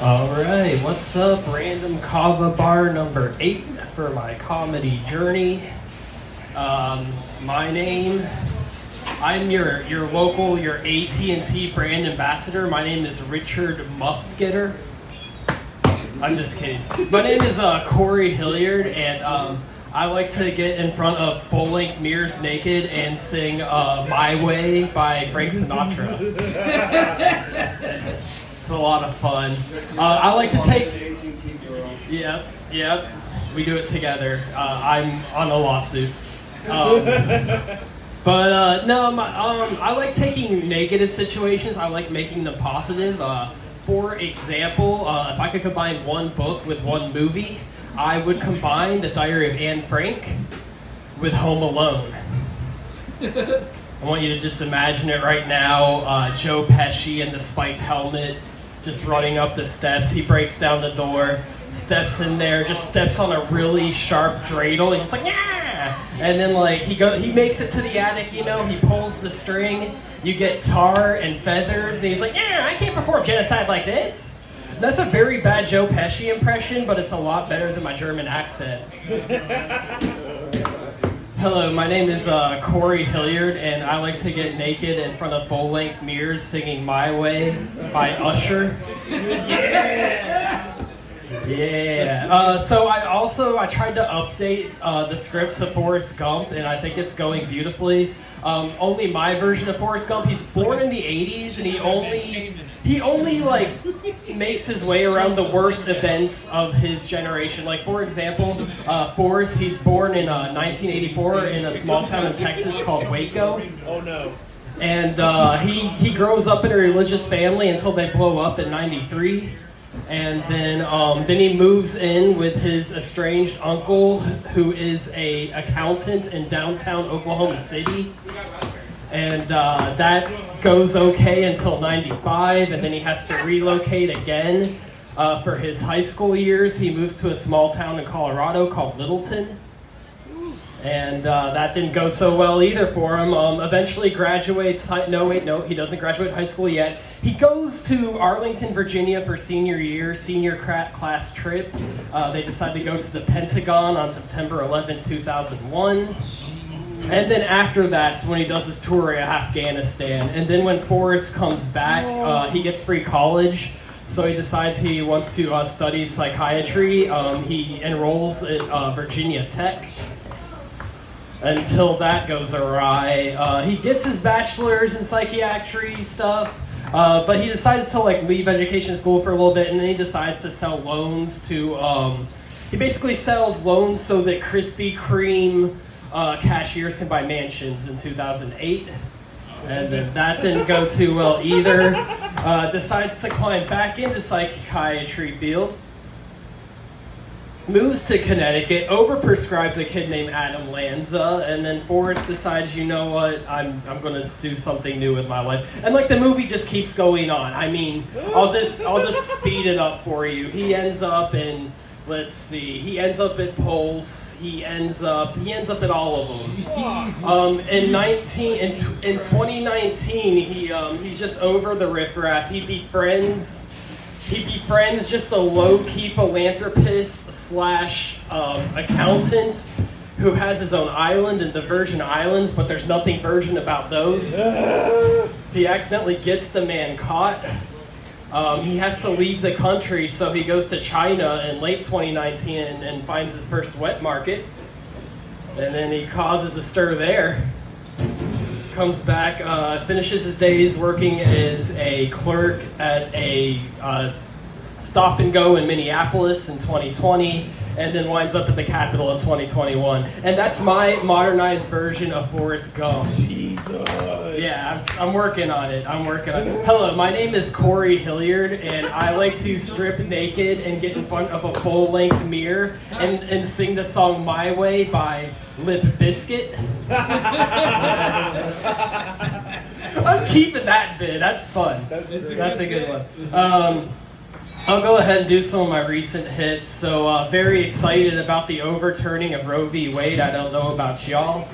Alright, what's up? Random Kava Bar number 8 for my comedy journey. My name, I'm your local, your AT&T brand ambassador. My name is Richard Muffgetter. I'm just kidding. My name is Corey Hilliard, and I like to get in front of full-length mirrors naked and sing My Way by Frank Sinatra. It's a lot of fun. I like to take... Yep. We do it together. I'm on a lawsuit. I like taking negative situations. I like making them positive. For example, if I could combine one book with one movie, I would combine The Diary of Anne Frank with Home Alone. I want you to just imagine it right now. Joe Pesci in the spiked helmet, just running up the steps. He breaks down the door, steps in there, just steps on a really sharp dreidel. He's just like, yeah! And then he makes it to the attic, he pulls the string. You get tar and feathers, and he's like, yeah, I can't perform genocide like this. That's a very bad Joe Pesci impression, but it's a lot better than my German accent. Hello, my name is Corey Hilliard, and I like to get naked in front of full-length mirrors singing My Way by Usher. Yeah. So I tried to update the script to Forrest Gump, and I think it's going beautifully. Only my version of Forrest Gump. He's born in the 80s, and he only makes his way around the worst events of his generation. Like, for example, Forrest, he's born in 1984 in a small town in Texas called Waco. Oh no. And he grows up in a religious family until they blow up in 93. And then he moves in with his estranged uncle, who is a accountant in downtown Oklahoma City. And that goes okay until 95, and then he has to relocate again for his high school years. He moves to a small town in Colorado called Littleton. And that didn't go so well either for him. Eventually graduates, he doesn't graduate high school yet. He goes to Arlington, Virginia for senior class trip. They decide to go to the Pentagon on September 11, 2001. And then after that's when he does his tour of Afghanistan. And then when Forrest comes back, he gets free college. So he decides he wants to study psychiatry. He enrolls at Virginia Tech. Until that goes awry. He gets his bachelor's in psychiatry stuff, but he decides to leave education school for a little bit, and then he decides to sell loans to, he basically sells loans so that Krispy Kreme cashiers can buy mansions in 2008. And then that didn't go too well either. Decides to climb back into psychiatry field. Moves to Connecticut, overprescribes a kid named Adam Lanza, and then Forrest decides, you know what, I'm gonna do something new with my life. And the movie just keeps going on. I mean, I'll just speed it up for you. He ends up in, he ends up at Pulse. He ends up at all of them. In 2019, he's just over the riffraff. He befriends just a low-key philanthropist / accountant who has his own island in the Virgin Islands, but there's nothing Virgin about those. He accidentally gets the man caught. He has to leave the country, so he goes to China in late 2019 and finds his first wet market. And then he causes a stir there. Comes back, finishes his days working as a clerk at a stop and go in Minneapolis in 2020, and then winds up at the Capitol in 2021. And that's my modernized version of Forrest Gump. Jesus. Yeah, I'm working on it. Hello, my name is Corey Hilliard, and I like to strip naked and get in front of a full-length mirror and sing the song My Way by Limp Bizkit. I'm keeping that bit. That's fun. That's a good one. I'll go ahead and do some of my recent hits. So very excited about the overturning of Roe v. Wade. I don't know about y'all.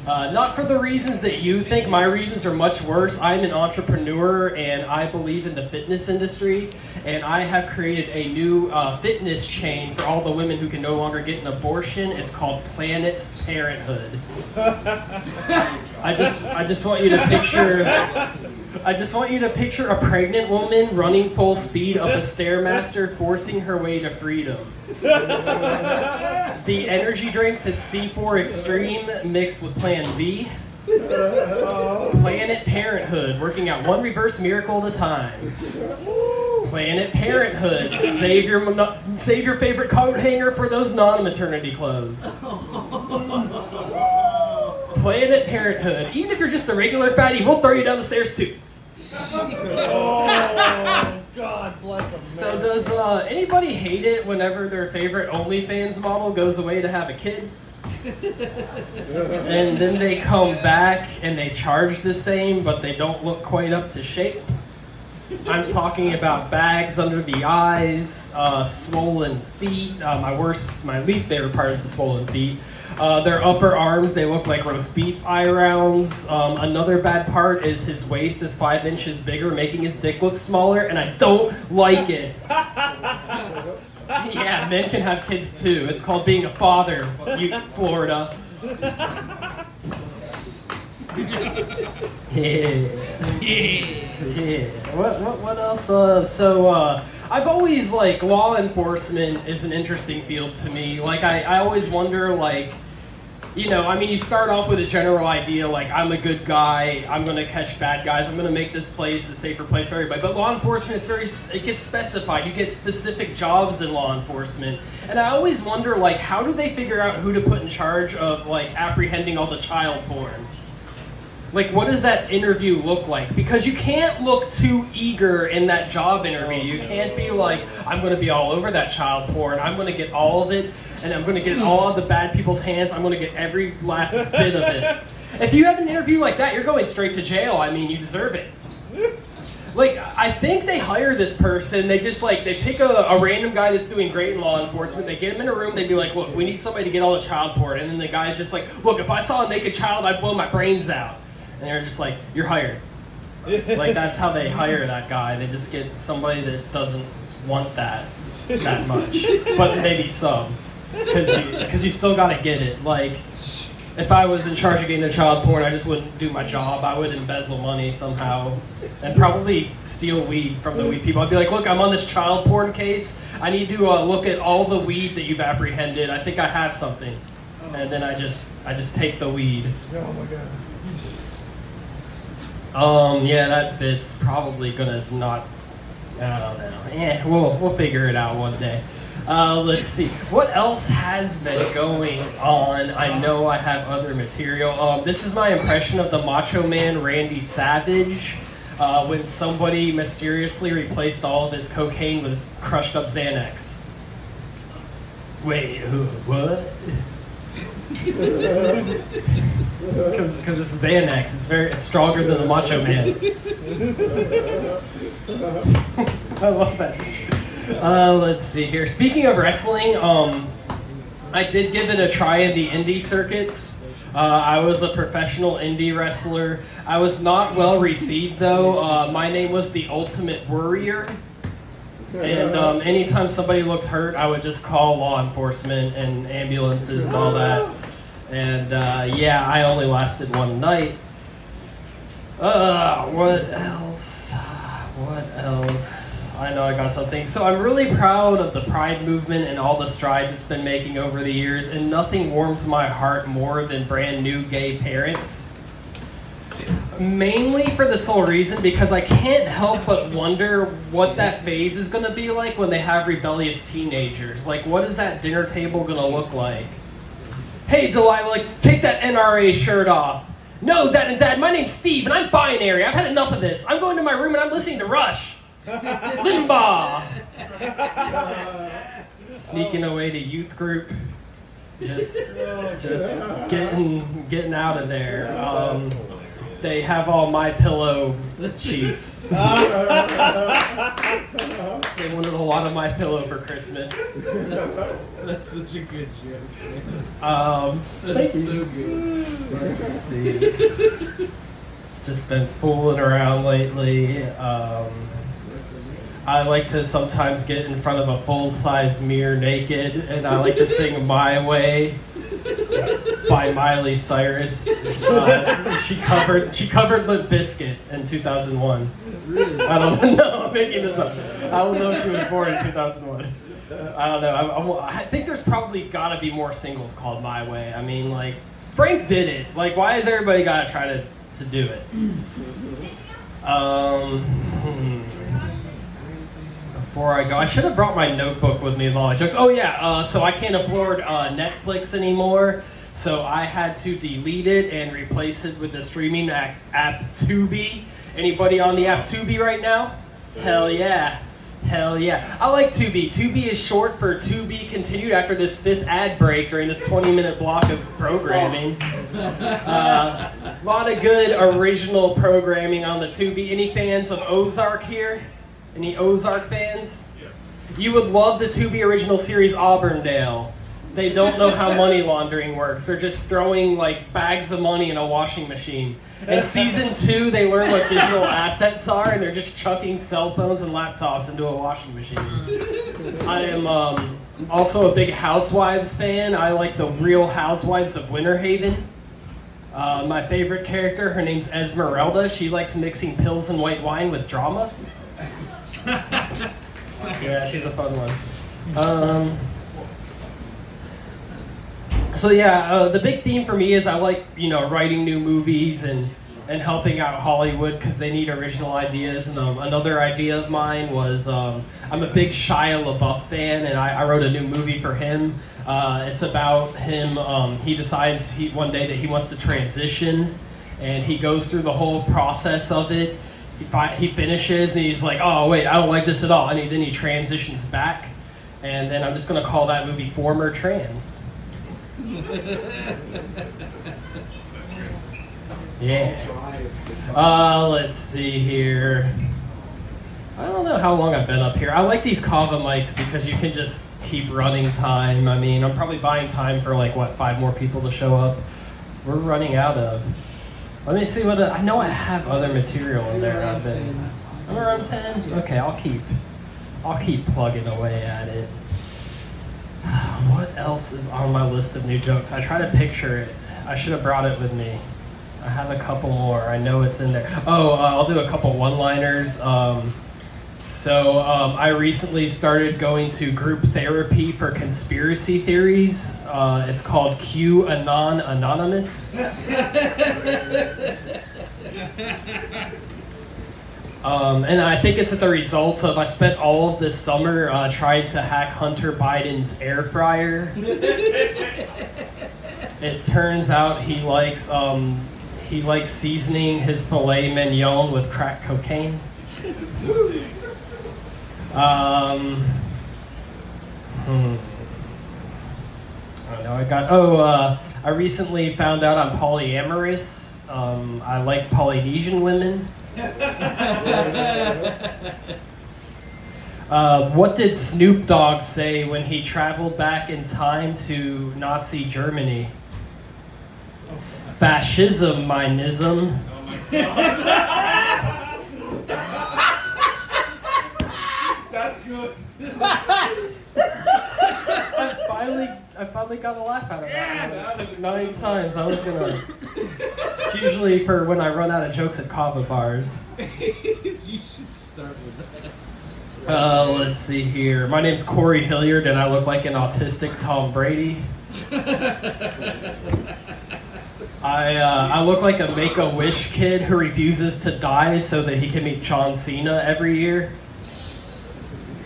Not for the reasons that you think. My reasons are much worse. I'm an entrepreneur and I believe in the fitness industry. And I have created a new fitness chain for all the women who can no longer get an abortion. It's called Planet Parenthood. I just want you to picture. I just want you to picture a pregnant woman running full speed up a Stairmaster, forcing her way to freedom. The energy drinks at C4 Extreme mixed with Plan B. Planet Parenthood, working out one reverse miracle at a time. Planet Parenthood, save your favorite coat hanger for those non-maternity clothes. Planet Parenthood, even if you're just a regular fatty, we'll throw you down the stairs too. Oh, God bless them. So does anybody hate it whenever their favorite OnlyFans model goes away to have a kid? And then they come back and they charge the same, but they don't look quite up to shape? I'm talking about bags under the eyes, swollen feet. My least favorite part is the swollen feet. Their upper arms, they look like roast beef eye rounds. Another bad part is his waist is 5 inches bigger, making his dick look smaller, and I don't like it. Yeah, men can have kids too. It's called being a father, Florida. Yeah. What else? I've always, law enforcement is an interesting field to me. I always wonder, you start off with a general idea, I'm a good guy, I'm going to catch bad guys, I'm going to make this place a safer place for everybody. But law enforcement, it gets specified. You get specific jobs in law enforcement. And I always wonder, how do they figure out who to put in charge of, apprehending all the child porn? What does that interview look like? Because you can't look too eager in that job interview. You can't be I'm going to be all over that child porn. I'm going to get all of it, and I'm going to get it all out of the bad people's hands. I'm going to get every last bit of it. If you have an interview like that, you're going straight to jail. I mean, you deserve it. I think they hire this person. They just, they pick a random guy that's doing great in law enforcement. They get him in a room. They'd be like, look, we need somebody to get all the child porn. And then the guy's just like, look, if I saw a naked child, I'd blow my brains out. And they're just like, you're hired. That's how they hire that guy. They just get somebody that doesn't want that much, but maybe some, because you still gotta get it. If I was in charge of getting the child porn, I just wouldn't do my job. I would embezzle money somehow, and probably steal weed from the weed people. I'd be like, look, I'm on this child porn case. I need to look at all the weed that you've apprehended. I think I have something, and then I just take the weed. Oh my God. Yeah, that bit's probably gonna not. I don't know. We'll figure it out one day. Let's see. What else has been going on? I know I have other material. This is my impression of the Macho Man Randy Savage when somebody mysteriously replaced all of his cocaine with crushed up Xanax. Wait, what? Because it's Xanax. It's stronger than the Macho Man. I love that. Let's see here. Speaking of wrestling, I did give it a try in the indie circuits. I was a professional indie wrestler. I was not well received though. My name was the Ultimate Worrier. And anytime somebody looked hurt, I would just call law enforcement and ambulances and all that. And I only lasted one night. What else? I know I got something. So I'm really proud of the Pride movement and all the strides it's been making over the years, and nothing warms my heart more than brand new gay parents. Mainly for the sole reason because I can't help but wonder what that phase is going to be like when they have rebellious teenagers. What is that dinner table going to look like? Hey, Delilah, take that NRA shirt off. No, Dad, my name's Steve, and I'm binary. I've had enough of this. I'm going to my room, and I'm listening to Rush. Limbaugh. Sneaking away to youth group. Just getting out of there. They have all My Pillow sheets. They wanted a lot of My Pillow for Christmas. That's such a good joke. That's so good. Let's see. Just been fooling around lately. I like to sometimes get in front of a full-size mirror naked, and I like to sing "My Way" by Miley Cyrus. She covered Limp Bizkit in 2001. Really? I don't know. I'm making this up. I don't know if she was born in 2001. I don't know. I think there's probably got to be more singles called "My Way." I mean, like Frank did it. Like, why has everybody got to try to do it? Before I go, I should have brought my notebook with me with all my jokes. Oh yeah, so I can't afford Netflix anymore, so I had to delete it and replace it with the streaming app Tubi. Anybody on the app Tubi right now? Hell yeah. Hell yeah. I like Tubi. Tubi is short for To Be Continued after this 5th ad break during this 20-minute block of programming. A lot of good original programming on the Tubi. Any fans of Ozark here? Any Ozark fans? Yeah. You would love the Tubi original series Auburndale. They don't know how money laundering works. They're just throwing like bags of money in a washing machine. In season 2, they learn what digital assets are, and they're just chucking cell phones and laptops into a washing machine. I am also a big Housewives fan. I like the Real Housewives of Winter Haven. My favorite character, her name's Esmeralda. She likes mixing pills and white wine with drama. Yeah, she's a fun one. So yeah, the big theme for me is I like, writing new movies and helping out Hollywood because they need original ideas. And another idea of mine was I'm a big Shia LaBeouf fan, and I wrote a new movie for him. It's about him. He decides one day that he wants to transition, and he goes through the whole process of it. He finishes, and he's like, oh wait, I don't like this at all. And then he transitions back, and then I'm just going to call that movie Former Trans. Yeah. Let's see here. I don't know how long I've been up here. I like these kava mics because you can just keep running time. I mean, I'm probably buying time for 5 more people to show up. We're running out of. Let me see what I know. I have other material in there. I'm around 10. Okay, I'll keep plugging away at it. What else is on my list of new jokes? I try to picture it. I should have brought it with me. I have a couple more. I know it's in there. I'll do a couple one-liners. I recently started going to group therapy for conspiracy theories. It's called QAnon Anonymous. And I think it's the result of I spent all of this summer trying to hack Hunter Biden's air fryer. It turns out he likes seasoning his filet mignon with crack cocaine. I recently found out I'm polyamorous. I like Polynesian women. What did Snoop Dogg say when he traveled back in time to Nazi Germany? Fascism, minism. Oh my god. That's good. I finally got a laugh out of that. It took 9 times. I was gonna. It's usually for when I run out of jokes at kava bars. You should start with that. Let's see here. My name's Corey Hilliard, and I look like an autistic Tom Brady. I look like a Make-A-Wish kid who refuses to die so that he can meet John Cena every year.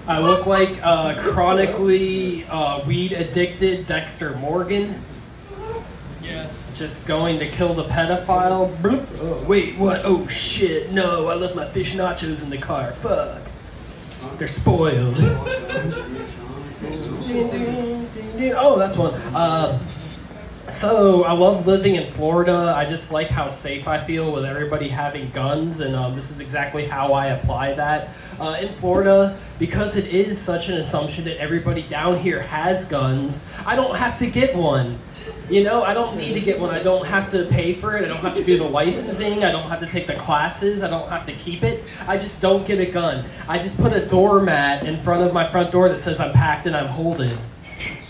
I look like chronically weed-addicted Dexter Morgan. Yes. Just going to kill the pedophile. Bloop. Oh, wait, what? Oh, shit. No, I left my fish nachos in the car. Fuck. They're spoiled. Oh, that's one. So I love living in Florida. I just like how safe I feel with everybody having guns, and this is exactly how I apply that. In Florida, because it is such an assumption that everybody down here has guns, I don't have to get one. You know, I don't need to get one. I don't have to pay for it. I don't have to do the licensing. I don't have to take the classes. I don't have to keep it. I just don't get a gun. I just put a doormat in front of my front door that says I'm packed and I'm holding.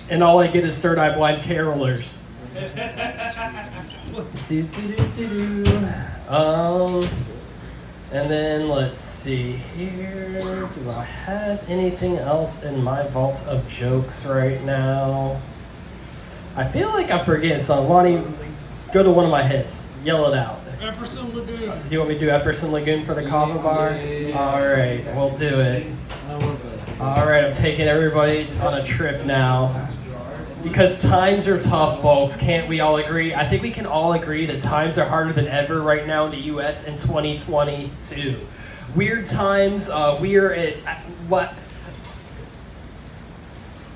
And all I get is third eye blind carolers. do, do, do, do, do. And then let's see here. Do I have anything else in my vault of jokes right now? I feel like I'm forgetting something. Lonnie, go to one of my hits. Yell it out. Epperson Lagoon. Do you want me to do Epperson Lagoon for the Kava Bar? Yeah. All right, we'll do it. I love that. All right, I'm taking everybody on a trip now. Because times are tough, folks. Can't we all agree? I think we can all agree that times are harder than ever right now in the U.S. in 2022. Weird times. We are at what?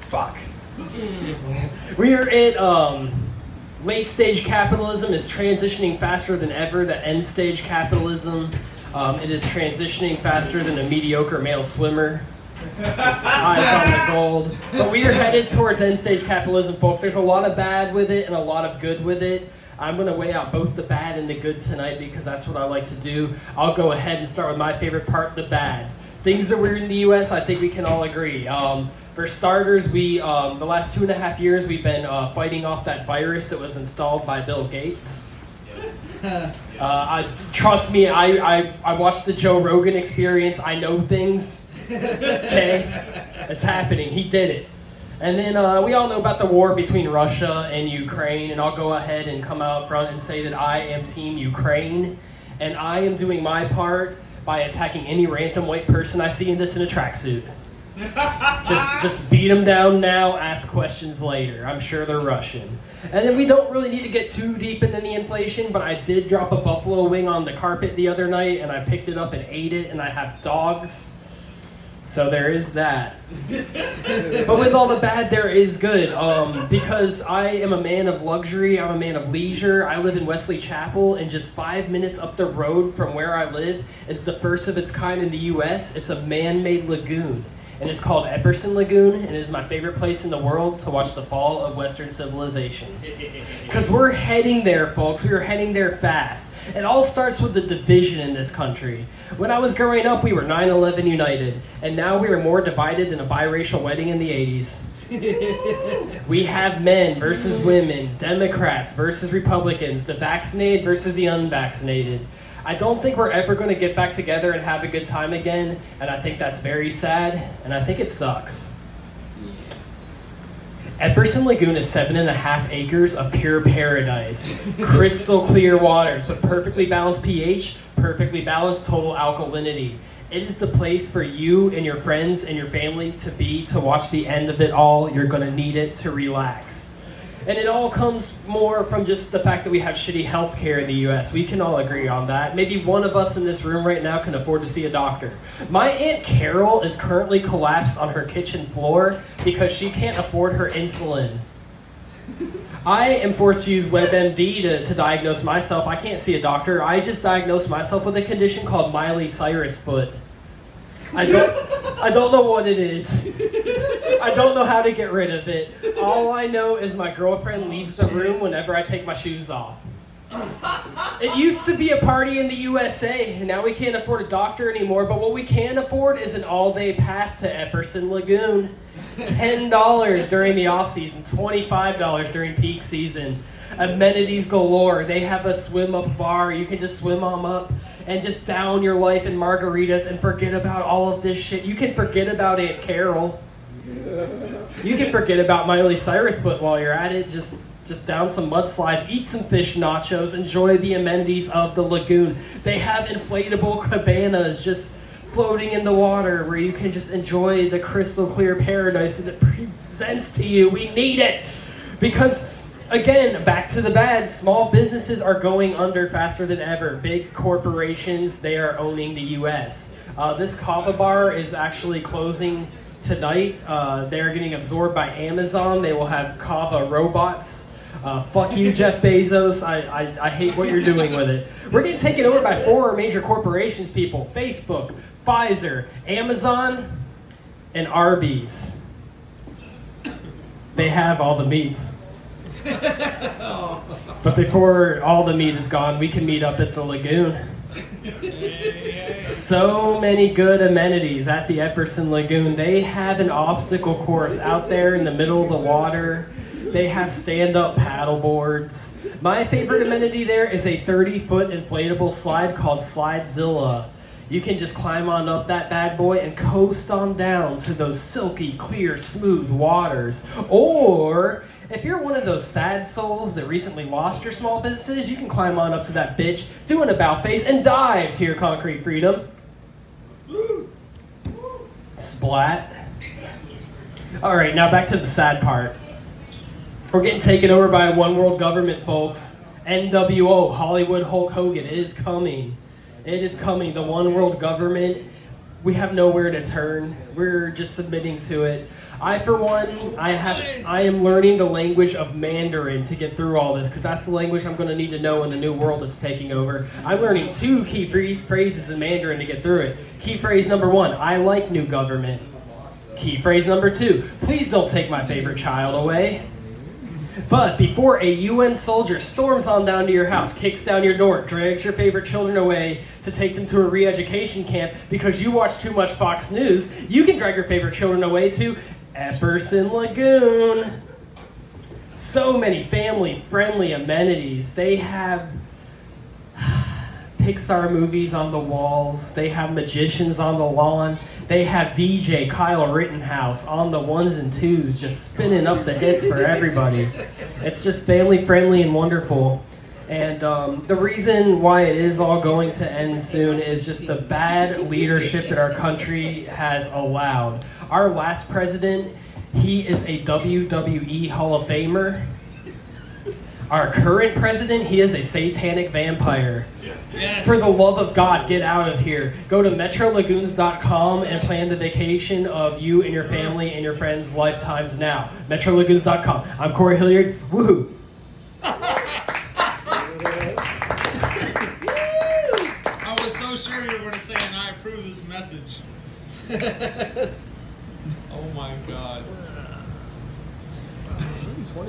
Fuck. We are at late stage capitalism is transitioning faster than ever. The end stage capitalism, it is transitioning faster than a mediocre male swimmer. Eyes on the gold. But we are headed towards end stage capitalism, folks. There's a lot of bad with it and a lot of good with it. I'm going to weigh out both the bad and the good tonight because that's what I like to do. I'll go ahead and start with my favorite part, the bad. Things are weird in the U.S., I think we can all agree. For starters, we the last 2.5 years, we've been fighting off that virus that was installed by Bill Gates. Trust me, I watched the Joe Rogan Experience. I know things. Okay, it's happening. He did it. And then we all know about the war between Russia and Ukraine, and I'll go ahead and come out front and say that I am Team Ukraine, and I am doing my part by attacking any random white person I see that's in a tracksuit. Just beat them down now, ask questions later. I'm sure they're Russian. And then we don't really need to get too deep into the inflation, but I did drop a buffalo wing on the carpet the other night, and I picked it up and ate it, and I have dogs. So there is that. But with all the bad, there is good. Because I am a man of luxury, I'm a man of leisure. I live in Wesley Chapel, and just 5 minutes up the road from where I live is the first of its kind in the U.S. It's a man-made lagoon. And it's called Epperson Lagoon, and it is my favorite place in the world to watch the fall of Western civilization. Because we're heading there, folks. We are heading there fast. It all starts with the division in this country. When I was growing up, we were 9/11 united, and now we are more divided than a biracial wedding in the 80s. We have men versus women, Democrats versus Republicans, the vaccinated versus the unvaccinated. I don't think we're ever going to get back together and have a good time again, and I think that's very sad, and I think it sucks. Epperson Lagoon is 7.5 acres of pure paradise. Crystal clear waters with perfectly balanced pH, perfectly balanced total alkalinity. It is the place for you and your friends and your family to be, to watch the end of it all. You're going to need it to relax. And it all comes more from just the fact that we have shitty healthcare in the U.S. We can all agree on that. Maybe one of us in this room right now can afford to see a doctor. My Aunt Carol is currently collapsed on her kitchen floor because she can't afford her insulin. I am forced to use WebMD to diagnose myself. I can't see a doctor. I just diagnosed myself with a condition called Miley Cyrus foot. I don't know what it is. I don't know how to get rid of it. All I know is my girlfriend leaves the room whenever I take my shoes off. It used to be a party in the USA, and now we can't afford a doctor anymore, but what we can afford is an all-day pass to Epperson Lagoon. $10 during the off-season, $25 during peak season. Amenities galore. They have a swim-up bar. You can just swim on up and just down your life in margaritas and forget about all of this shit. You can forget about Aunt Carol. You can forget about Miley Cyrus foot while you're at it. Just down some mudslides, eat some fish nachos, enjoy the amenities of the lagoon. They have inflatable cabanas just floating in the water where you can just enjoy the crystal clear paradise that it presents to you. We need it because, again, back to the bad, small businesses are going under faster than ever. Big corporations, they are owning the U.S. This kava bar is actually closing tonight. They're getting absorbed by Amazon. They will have kava robots. Fuck you, Jeff Bezos. I hate what you're doing with it. We're getting taken over by 4 major corporations, people. Facebook, Pfizer, Amazon, and Arby's. They have all the meats. But before all the meat is gone, we can meet up at the lagoon. So many good amenities at the Epperson Lagoon. They have an obstacle course out there in the middle of the water. They have stand-up paddle boards. My favorite amenity there is a 30-foot inflatable slide called Slidezilla. You can just climb on up that bad boy and coast on down to those silky, clear, smooth waters. Or if you're one of those sad souls that recently lost your small businesses, you can climb on up to that bitch, do an about face, and dive to your concrete freedom. Splat. All right, now back to the sad part. We're getting taken over by a one world government, folks. NWO, Hollywood Hulk Hogan, it is coming. It is coming. The one world government, we have nowhere to turn. We're just submitting to it. I, for one, I am learning the language of Mandarin to get through all this, because that's the language I'm going to need to know in the new world that's taking over. I'm learning 2 key phrases in Mandarin to get through it. Key phrase number 1, I like new government. Key phrase number 2, please don't take my favorite child away. But before a UN soldier storms on down to your house, kicks down your door, drags your favorite children away to take them to a re-education camp because you watch too much Fox News, you can drag your favorite children away to Epperson Lagoon. So many family-friendly amenities. They have Pixar movies on the walls. They have magicians on the lawn. They have DJ Kyle Rittenhouse on the 1s and 2s just spinning up the hits for everybody. It's just family friendly and wonderful. And the reason why it is all going to end soon is just the bad leadership that our country has allowed. Our last president, he is a WWE Hall of Famer. Our current president, he is a satanic vampire. Yes. For the love of God, get out of here. Go to metrolagoons.com and plan the vacation of you and your family and your friends' lifetimes now. metrolagoons.com. I'm Corey Hilliard. Woohoo! I was so sure you were going to say, and I approve this message. Oh my God.